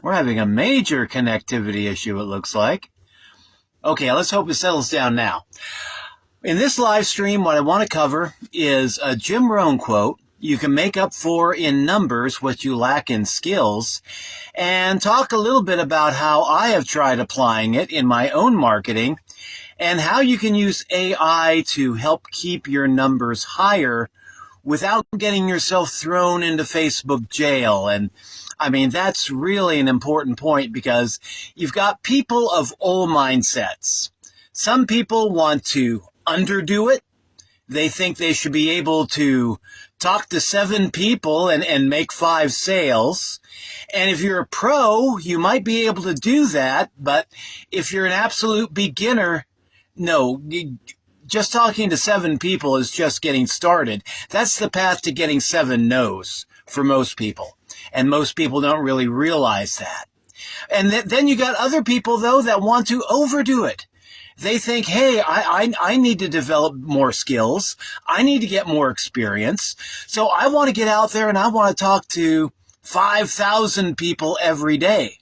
We're having a major connectivity issue, it looks like. Okay, let's hope it settles down now. In this live stream, what I want to cover is a Jim Rohn quote. You can make up for in numbers what you lack in skills, and talk a little bit about how I have tried applying it in my own marketing and how you can use AI to help keep your numbers higher without getting yourself thrown into Facebook jail. And I mean, that's really an important point because you've got people of all mindsets. Some people want to underdo it. They think they should be able to talk to 7 people and make 5 sales. And if you're a pro, you might be able to do that. But if you're an absolute beginner, no, just talking to 7 people is just getting started. That's the path to getting 7 no's for most people. And most people don't really realize that. And then you got other people, though, that want to overdo it. They think, hey, I need to develop more skills. I need to get more experience. So I want to get out there and I want to talk to 5,000 people every day.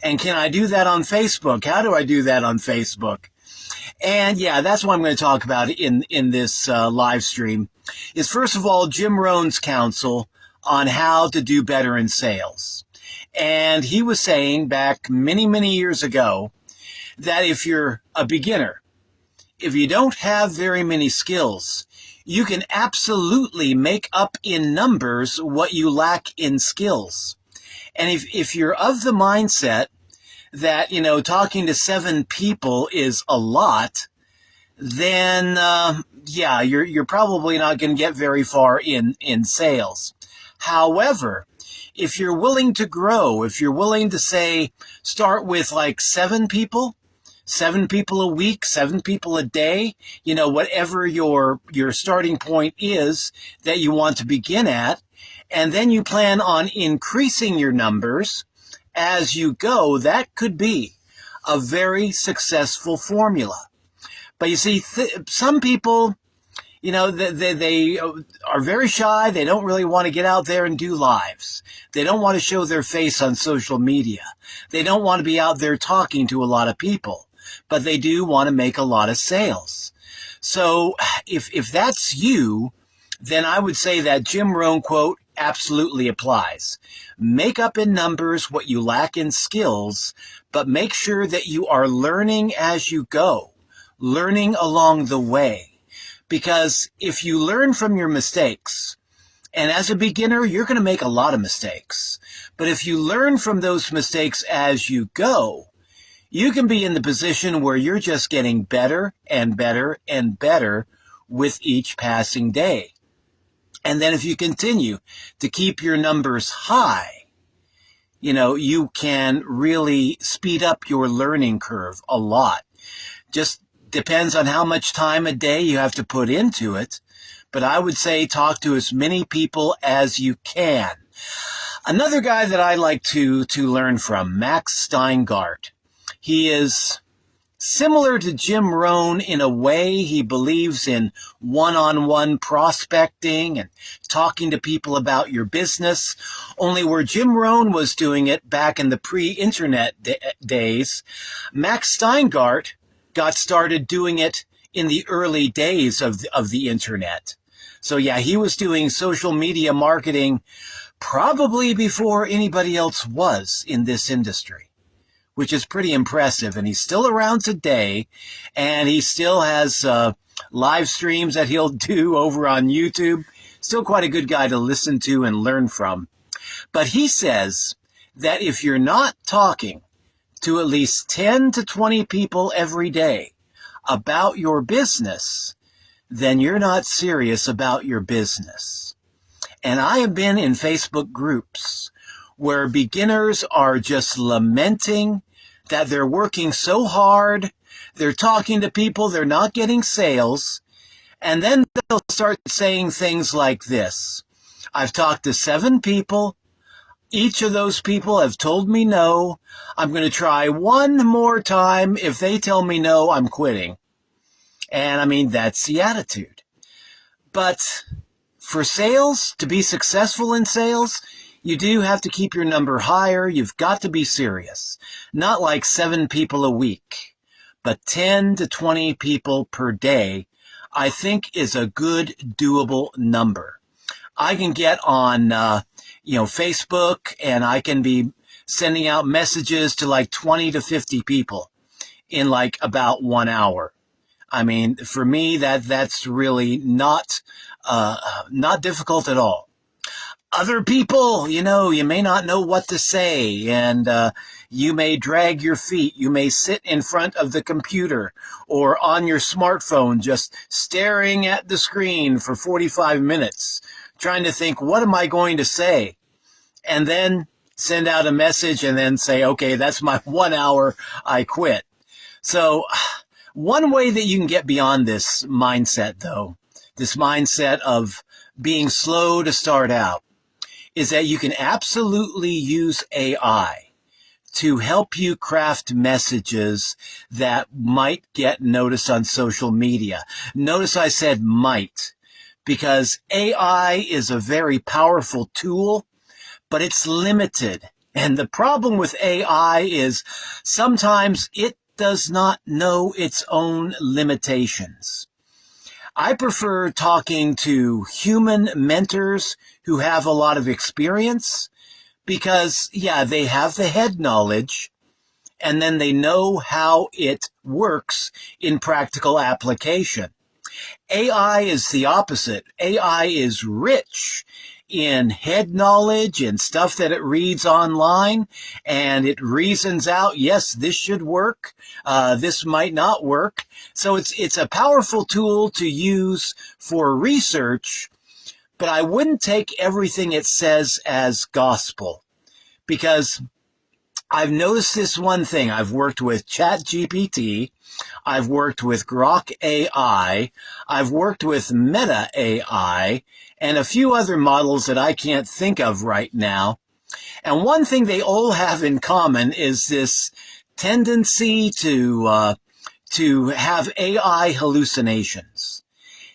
And can I do that on Facebook? How do I do that on Facebook? And yeah, that's what I'm going to talk about in this live stream is, first of all, Jim Rohn's counsel on how to do better in sales. And he was saying back many, many years ago that if you're a beginner, if you don't have very many skills, you can absolutely make up in numbers what you lack in skills. And if you're of the mindset that, talking to 7 people is a lot, then, yeah, you're probably not going to get very far in sales. However, if you're willing to grow, if you're willing to say, start with like 7 people a week, 7 people a day, whatever your starting point is that you want to begin at, and then you plan on increasing your numbers as you go, that could be a very successful formula. But you see, some people, they are very shy. They don't really want to get out there and do lives. They don't want to show their face on social media. They don't want to be out there talking to a lot of people, but they do want to make a lot of sales. So if that's you, then I would say that Jim Rohn quote absolutely applies. Make up in numbers what you lack in skills, but make sure that you are learning as you go, learning along the way. Because if you learn from your mistakes, and as a beginner, you're going to make a lot of mistakes. But if you learn from those mistakes as you go, you can be in the position where you're just getting better and better and better with each passing day. And then if you continue to keep your numbers high, you can really speed up your learning curve a lot. Just depends on how much time a day you have to put into it. But I would say talk to as many people as you can. Another guy that I like to learn from, Max Steingart. He is similar to Jim Rohn in a way. He believes in one-on-one prospecting and talking to people about your business. Only where Jim Rohn was doing it back in the pre-internet days, Max Steingart got started doing it in the early days of the internet. So yeah, he was doing social media marketing probably before anybody else was in this industry, which is pretty impressive. And he's still around today, and he still has live streams that he'll do over on YouTube. Still quite a good guy to listen to and learn from. But he says that if you're not talking to at least 10 to 20 people every day about your business, then you're not serious about your business. And I have been in Facebook groups where beginners are just lamenting that they're working so hard, they're talking to people, they're not getting sales, and then they'll start saying things like this: I've talked to 7 people, each of those people have told me no, I'm going to try one more time, if they tell me no, I'm quitting. And I mean, that's the attitude. But for sales, to be successful in sales, you do have to keep your number higher. You've got to be serious. Not like 7 people a week, but 10 to 20 people per day, I think is a good, doable number. I can get on, Facebook, and I can be sending out messages to like 20 to 50 people in like about 1 hour. I mean, for me, that's really not difficult at all. Other people, you may not know what to say, and you may drag your feet. You may sit in front of the computer or on your smartphone just staring at the screen for 45 minutes, trying to think, what am I going to say? And then send out a message and then say, okay, that's my 1 hour, I quit. So one way that you can get beyond this mindset, though, this mindset of being slow to start out, is that you can absolutely use AI to help you craft messages that might get noticed on social media. Notice I said might, because AI is a very powerful tool, but it's limited. And the problem with AI is sometimes it does not know its own limitations. I prefer talking to human mentors who have a lot of experience because, they have the head knowledge, and then they know how it works in practical application. AI is the opposite. AI is rich in head knowledge and stuff that it reads online, and it reasons out, yes, this should work, this might not work. So it's a powerful tool to use for research, but I wouldn't take everything it says as gospel, because I've noticed this one thing. I've worked with ChatGPT, I've worked with Grok AI, I've worked with Meta AI, and a few other models that I can't think of right now. And one thing they all have in common is this tendency to have AI hallucinations.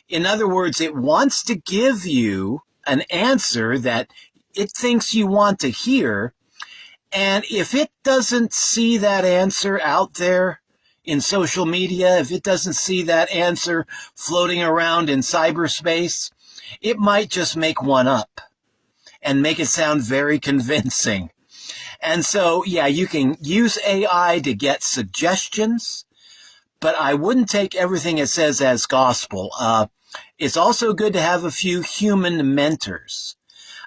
In other words, it wants to give you an answer that it thinks you want to hear, and if it doesn't see that answer out there in social media, if it doesn't see that answer floating around in cyberspace, it might just make one up and make it sound very convincing. And so, you can use AI to get suggestions, but I wouldn't take everything it says as gospel. It's also good to have a few human mentors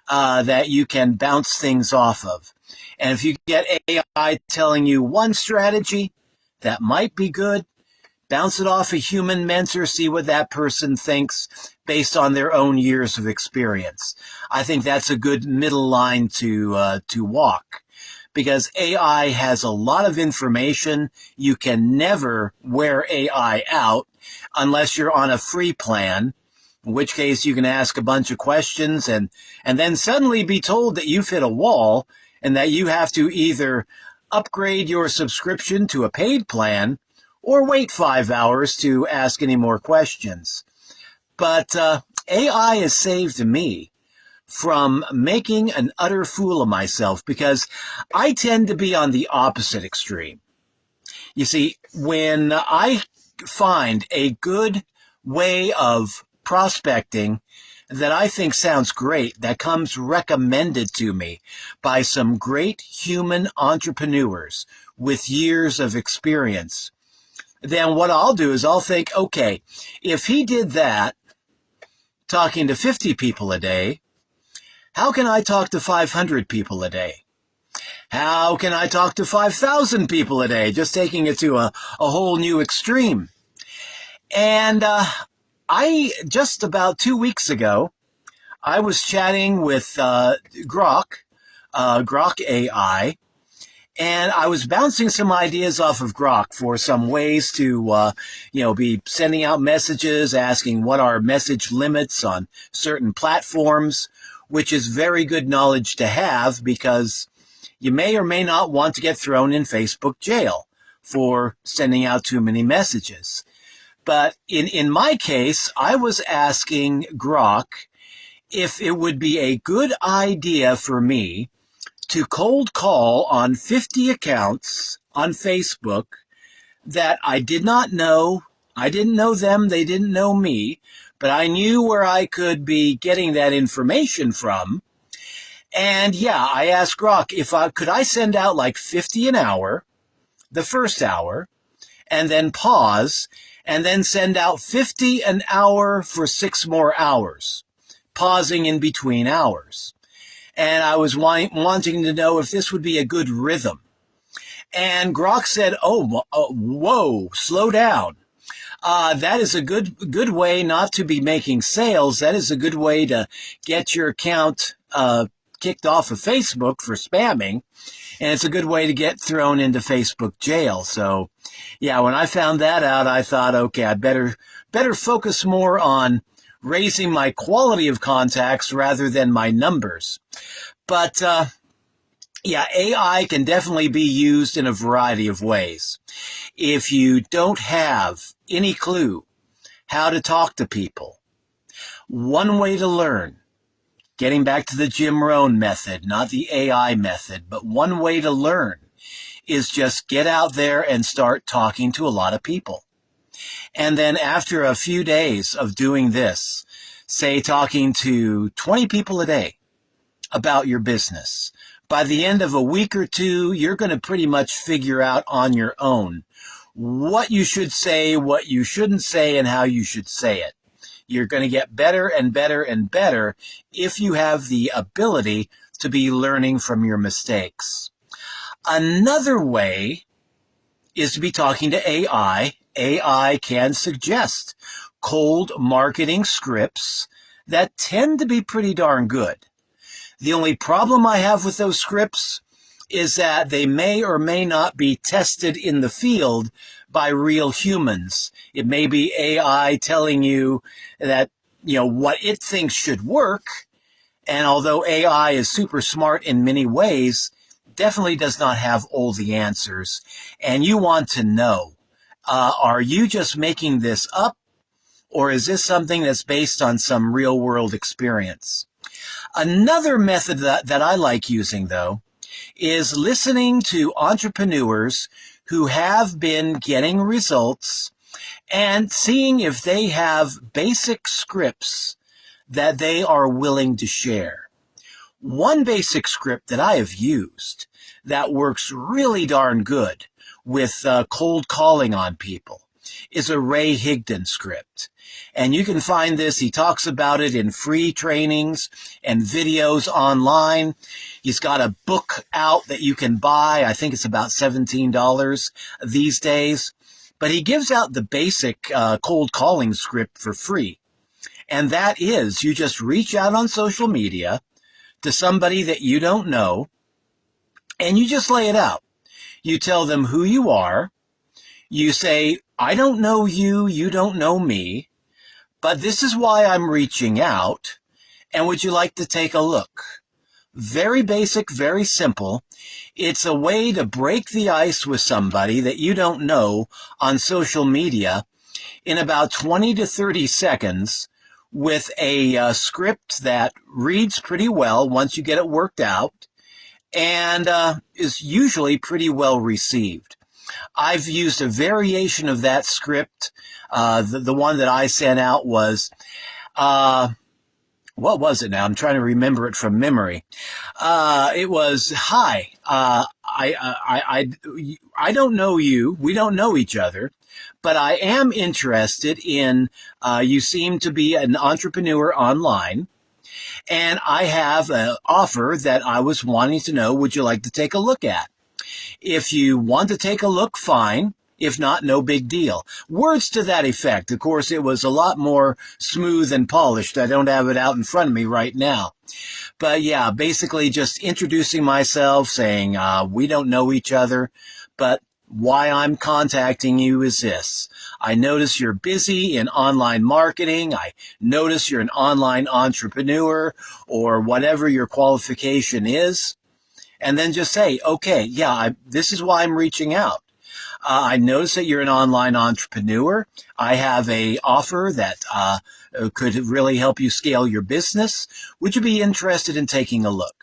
that you can bounce things off of. And if you get AI telling you one strategy that might be good, bounce it off a human mentor, see what that person thinks based on their own years of experience. I think that's a good middle line to walk, because AI has a lot of information. You can never wear AI out unless you're on a free plan, in which case you can ask a bunch of questions and then suddenly be told that you've hit a wall and that you have to either upgrade your subscription to a paid plan or wait 5 hours to ask any more questions. But AI has saved me from making an utter fool of myself, because I tend to be on the opposite extreme. You see, when I find a good way of prospecting that I think sounds great, that comes recommended to me by some great human entrepreneurs with years of experience, then what I'll do is I'll think, okay, if he did that, talking to 50 people a day, how can I talk to 500 people a day? How can I talk to 5,000 people a day? Just taking it to a whole new extreme. And I just about 2 weeks ago, I was chatting with Grok AI, and I was bouncing some ideas off of Grok for some ways to, be sending out messages, asking what are message limits on certain platforms, which is very good knowledge to have, because you may or may not want to get thrown in Facebook jail for sending out too many messages. But in my case, I was asking Grok if it would be a good idea for me to cold call on 50 accounts on Facebook that I did not know. I didn't know them, they didn't know me, but I knew where I could be getting that information from. And yeah, I asked Grok if could I send out like 50 an hour, the first hour, and then pause, and then send out 50 an hour for 6 more hours, pausing in between hours. And I was wanting to know if this would be a good rhythm. And Grok said, whoa, slow down. That is a good way not to be making sales. That is a good way to get your account kicked off of Facebook for spamming. And it's a good way to get thrown into Facebook jail. So, yeah, when I found that out, I thought, okay, I better focus more on raising my quality of contacts rather than my numbers. But, yeah, AI can definitely be used in a variety of ways. If you don't have any clue how to talk to people, one way to learn, getting back to the Jim Rohn method, not the AI method, but one way to learn is just get out there and start talking to a lot of people. And then after a few days of doing this, say talking to 20 people a day about your business, by the end of a week or two, you're going to pretty much figure out on your own what you should say, what you shouldn't say, and how you should say it. You're going to get better and better and better if you have the ability to be learning from your mistakes. Another way is to be talking to AI. AI can suggest cold marketing scripts that tend to be pretty darn good. The only problem I have with those scripts is that they may or may not be tested in the field by real humans. It may be AI telling you that, what it thinks should work. And although AI is super smart in many ways, definitely does not have all the answers. And you want to know, are you just making this up? Or is this something that's based on some real world experience? Another method that I like using, though, is listening to entrepreneurs who have been getting results and seeing if they have basic scripts that they are willing to share. One basic script that I have used that works really darn good with cold calling on people is a Ray Higdon script. And you can find this. He talks about it in free trainings and videos online. He's got a book out that you can buy. I think it's about $17 these days. But he gives out the basic cold calling script for free. And that is, you just reach out on social media to somebody that you don't know, and you just lay it out. You tell them who you are. You say, I don't know you, you don't know me, but this is why I'm reaching out, and would you like to take a look? Very basic, very simple. It's a way to break the ice with somebody that you don't know on social media in about 20 to 30 seconds with a script that reads pretty well once you get it worked out and is usually pretty well received. I've used a variation of that script. The one that I sent out was, what was it now? I'm trying to remember it from memory. It was, hi, I don't know you. We don't know each other, but I am interested in, you seem to be an entrepreneur online, and I have an offer that I was wanting to know, would you like to take a look at? If you want to take a look, fine. If not, no big deal. Words to that effect. Of course, it was a lot more smooth and polished. I don't have it out in front of me right now. But yeah, basically just introducing myself, saying we don't know each other, but why I'm contacting you is this. I notice you're busy in online marketing. I notice you're an online entrepreneur or whatever your qualification is. And then just say, okay, yeah, this is why I'm reaching out. I notice that you're an online entrepreneur. I have a offer that could really help you scale your business. Would you be interested in taking a look?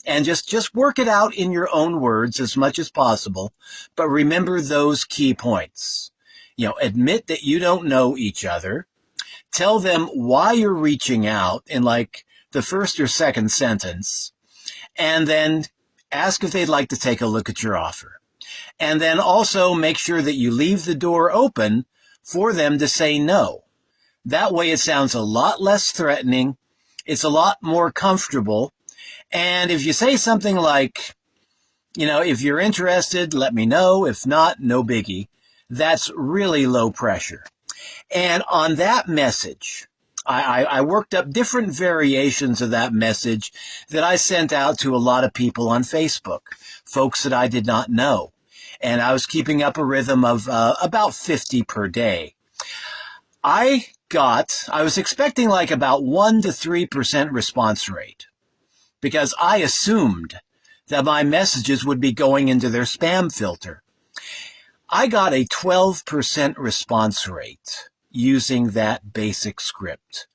And just work it out in your own words as much as possible. But remember those key points. Admit that you don't know each other. Tell them why you're reaching out in like the first or second sentence. And then ask if they'd like to take a look at your offer. And then also make sure that you leave the door open for them to say no. That way it sounds a lot less threatening. It's a lot more comfortable. And if you say something like, if you're interested, let me know. If not, no biggie. That's really low pressure. And on that message, I worked up different variations of that message that I sent out to a lot of people on Facebook, folks that I did not know. And I was keeping up a rhythm of about 50 per day. I was expecting like about 1 to 3% response rate because I assumed that my messages would be going into their spam filter. I got a 12% response rate using that basic script,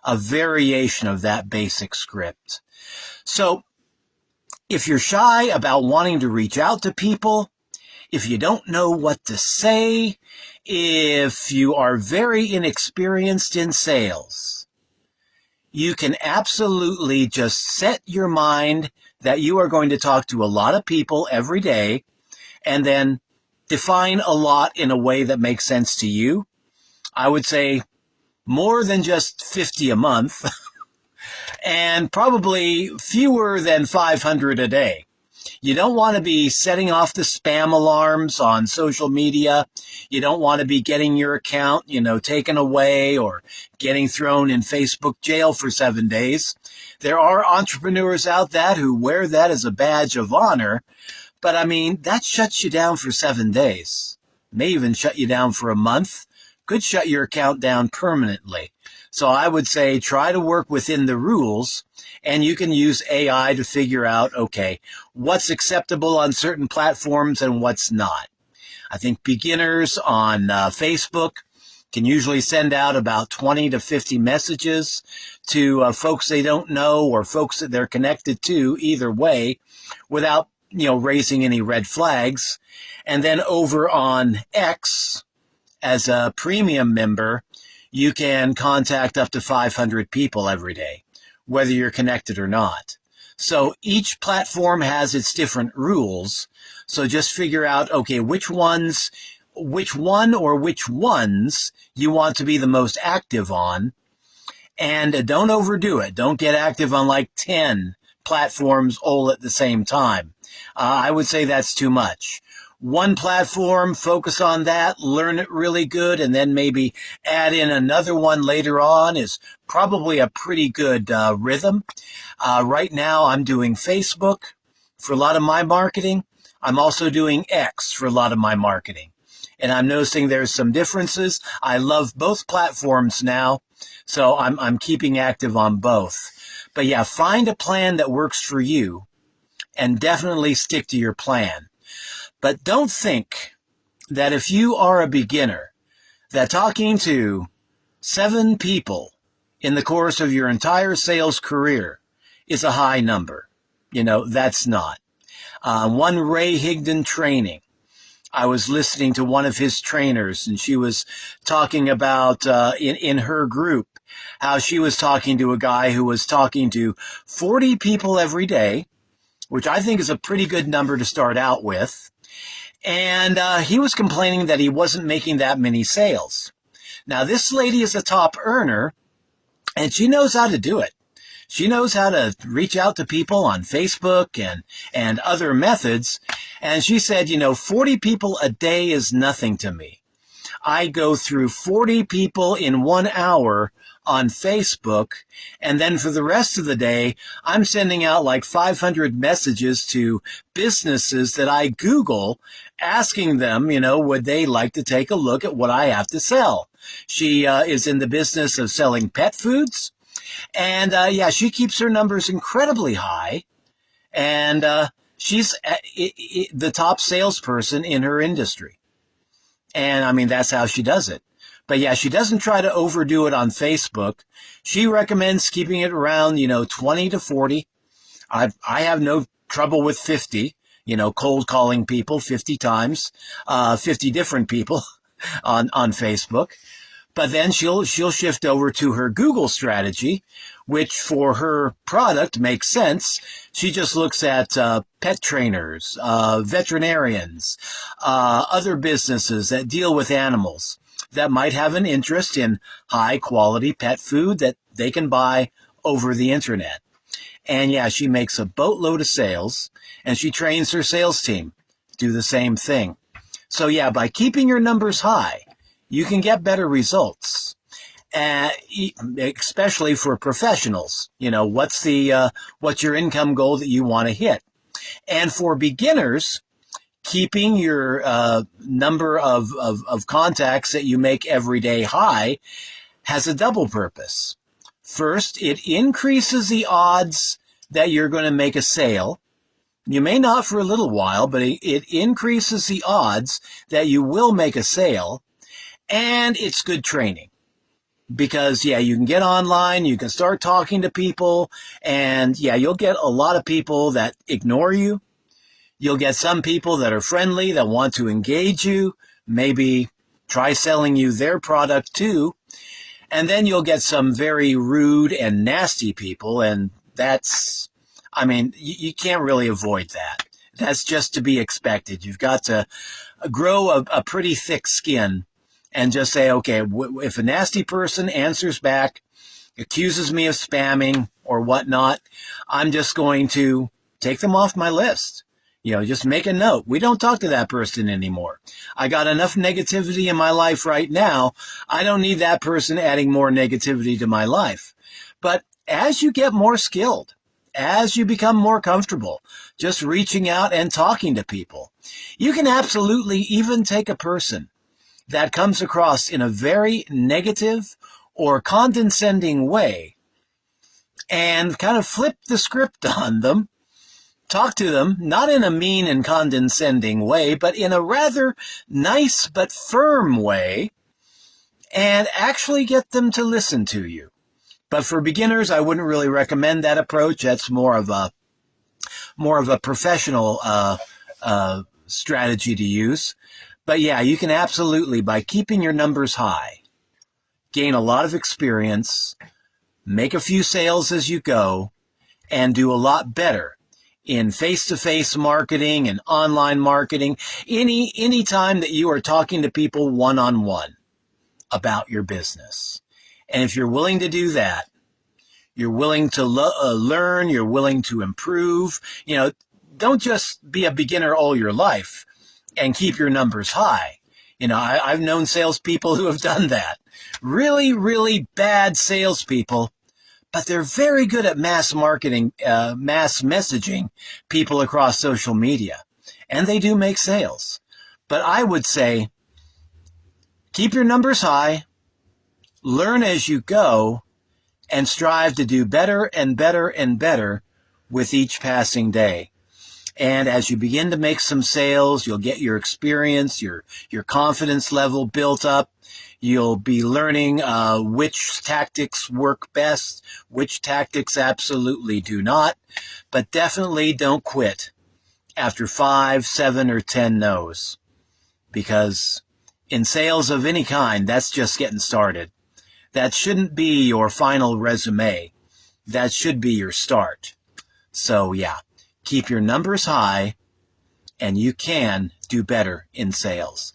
a variation of that basic script. So if you're shy about wanting to reach out to people, if you don't know what to say, if you are very inexperienced in sales, you can absolutely just set your mind that you are going to talk to a lot of people every day and then define a lot in a way that makes sense to you. I would say more than just 50 a month and probably fewer than 500 a day. You don't want to be setting off the spam alarms on social media. You don't want to be getting your account, taken away or getting thrown in Facebook jail for 7 days. There are entrepreneurs out there who wear that as a badge of honor. But that shuts you down for 7 days. May even shut you down for a month. Could shut your account down permanently. So I would say try to work within the rules, and you can use AI to figure out, okay, what's acceptable on certain platforms and what's not. I think beginners on Facebook can usually send out about 20 to 50 messages to folks they don't know or folks that they're connected to either way without raising any red flags. And then over on X, as a premium member, you can contact up to 500 people every day, whether you're connected or not. So each platform has its different rules. So just figure out, okay, which one or which ones you want to be the most active on. And don't overdo it. Don't get active on like 10 platforms all at the same time. I would say that's too much. One platform, focus on that, learn it really good, and then maybe add in another one later on is probably a pretty good rhythm. Right now, I'm doing Facebook for a lot of my marketing. I'm also doing X for a lot of my marketing. And I'm noticing there's some differences. I love both platforms now, so I'm keeping active on both. But yeah, find a plan that works for you and definitely stick to your plan. But don't think that if you are a beginner, that talking to 7 people in the course of your entire sales career is a high number. That's not. One Ray Higdon training, I was listening to one of his trainers, and she was talking about in her group how she was talking to a guy who was talking to 40 people every day, which I think is a pretty good number to start out with. And he was complaining that he wasn't making that many sales. Now, this lady is a top earner, and she knows how to do it. She knows how to reach out to people on Facebook and other methods. And she said, 40 people a day is nothing to me. I go through 40 people in 1 hour on Facebook, and then for the rest of the day, I'm sending out like 500 messages to businesses that I Google, asking them, would they like to take a look at what I have to sell? She is in the business of selling pet foods, and she keeps her numbers incredibly high, and She's the top salesperson in her industry. And I mean, that's how she does it. But yeah, she doesn't try to overdo it on Facebook. She recommends keeping it around, 20 to 40. I have no trouble with 50, cold calling people 50 times, 50 different people on Facebook. But then she'll shift over to her Google strategy, which for her product makes sense. She just looks at pet trainers, veterinarians, other businesses that deal with animals that might have an interest in high quality pet food that they can buy over the internet. And yeah, she makes a boatload of sales, and she trains her sales team to do the same thing. So yeah, by keeping your numbers high, you can get better results, especially for professionals. What's your income goal that you want to hit? And for beginners, keeping your number of contacts that you make every day high has a double purpose. First, it increases the odds that you're going to make a sale. You may not for a little while, but it increases the odds that you will make a sale. And it's good training because, yeah, you can get online, you can start talking to people, and yeah, you'll get a lot of people that ignore you. You'll get some people that are friendly, that want to engage you, maybe try selling you their product too. And then you'll get some very rude and nasty people, and you can't really avoid that. That's just to be expected. You've got to grow a pretty thick skin and just say, okay, if a nasty person answers back, accuses me of spamming or whatnot, I'm just going to take them off my list. Just make a note. We don't talk to that person anymore. I got enough negativity in my life right now. I don't need that person adding more negativity to my life. But as you get more skilled, as you become more comfortable just reaching out and talking to people, you can absolutely even take a person that comes across in a very negative or condescending way and kind of flip the script on them, talk to them, not in a mean and condescending way, but in a rather nice but firm way, and actually get them to listen to you. But for beginners, I wouldn't really recommend that approach. That's more of a professional strategy to use. But yeah, you can absolutely, by keeping your numbers high, gain a lot of experience, make a few sales as you go, and do a lot better in face-to-face marketing and online marketing, any time that you are talking to people one-on-one about your business. And if you're willing to do that, you're willing to learn, you're willing to improve, don't just be a beginner all your life and keep your numbers high. I've known salespeople who have done that. Really, really bad salespeople, but they're very good at mass marketing, mass messaging people across social media. And they do make sales. But I would say, keep your numbers high, learn as you go, and strive to do better and better and better with each passing day. And as you begin to make some sales, you'll get your experience, your confidence level built up. You'll be learning which tactics work best, which tactics absolutely do not. But definitely don't quit after 5, 7, or 10 no's. Because in sales of any kind, that's just getting started. That shouldn't be your final resume. That should be your start. So yeah. Keep your numbers high, and you can do better in sales.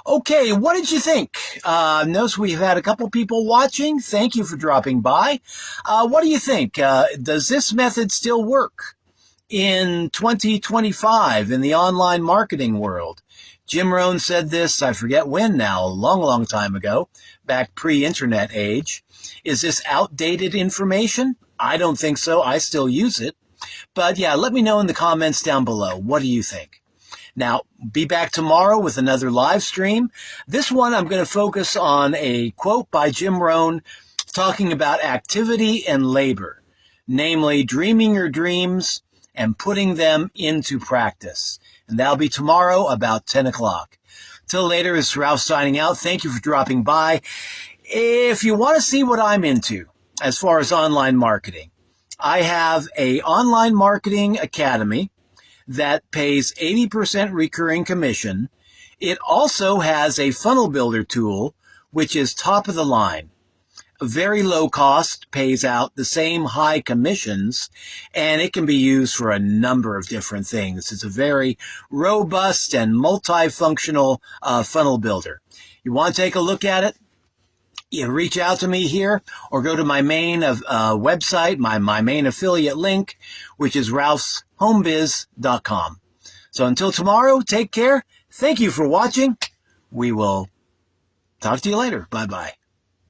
Okay, what did you think? Notice we've had a couple people watching. Thank you for dropping by. What do you think? Does this method still work in 2025 in the online marketing world? Jim Rohn said this, I forget when now, a long, long time ago, back pre-internet age. Is this outdated information? I don't think so. I still use it. But yeah, let me know in the comments down below. What do you think? Now, be back tomorrow with another live stream. This one, I'm going to focus on a quote by Jim Rohn talking about activity and labor, namely dreaming your dreams and putting them into practice. And that'll be tomorrow about 10 o'clock. Till later, it's Ralph signing out. Thank you for dropping by. If you want to see what I'm into as far as online marketing, I have a online marketing academy that pays 80% recurring commission. It also has a funnel builder tool, which is top of the line. Very low cost, pays out the same high commissions, and it can be used for a number of different things. It's a very robust and multifunctional funnel builder. You want to take a look at it? You reach out to me here or go to my main website, my main affiliate link, which is ralphshomebiz.com. So until tomorrow, take care. Thank you for watching. We will talk to you later. Bye-bye.